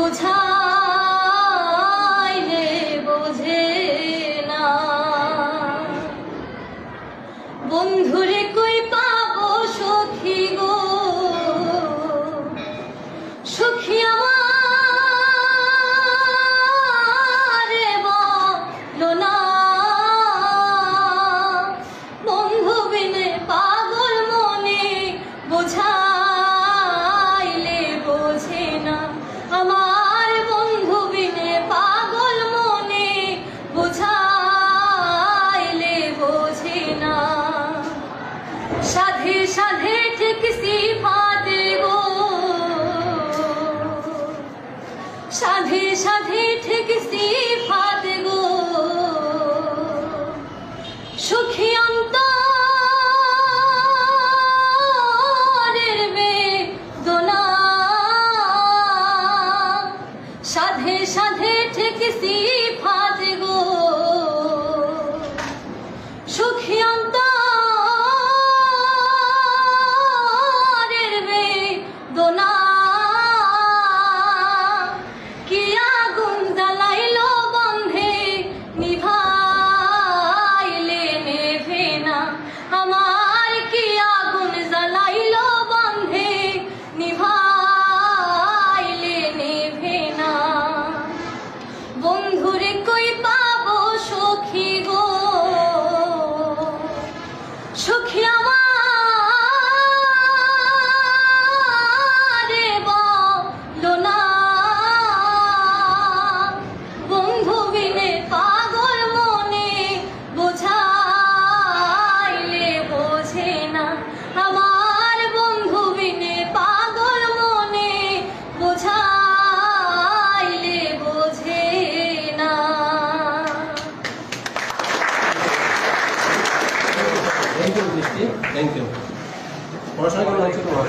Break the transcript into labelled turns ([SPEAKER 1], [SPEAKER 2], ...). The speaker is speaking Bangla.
[SPEAKER 1] বোঝাইলে বোঝে না। বন্ধুরে কই পাবো সখী গো, সখী আমারে বলো না। বন্ধু বিনে পাগল মনে বোঝাইলে বোঝে না। আমার বন্ধু বিনে পাগল মনে বোঝাইলে বোঝে না। সাধে সাধে ঠিক সিফাতে গো, সাধে সাধে ঠিক সিফাতে গো, সুখী অন্তরের বেদনা। সাধে সাধে ঠিক সিফাতে গো, সুখী অন্তরের বেদনা। কি আগুন জ্বালাইলো বন্ধে নিভাইলে নেভে না। আমার কি আগুন জ্বালাইলো বন্ধে নিভাইলে নেভে না। বন্ধুরে কই পাবো সখী গো, সখী আমারে বলো না। বন্ধু বিনে পাগল মনে বোঝাইলে বোঝে না। আমার বন্ধু বিনে পাগল মনে বোঝাইলে বোঝে না।
[SPEAKER 2] Thank you. পড়াশোনা কেমন হচ্ছে তোমার?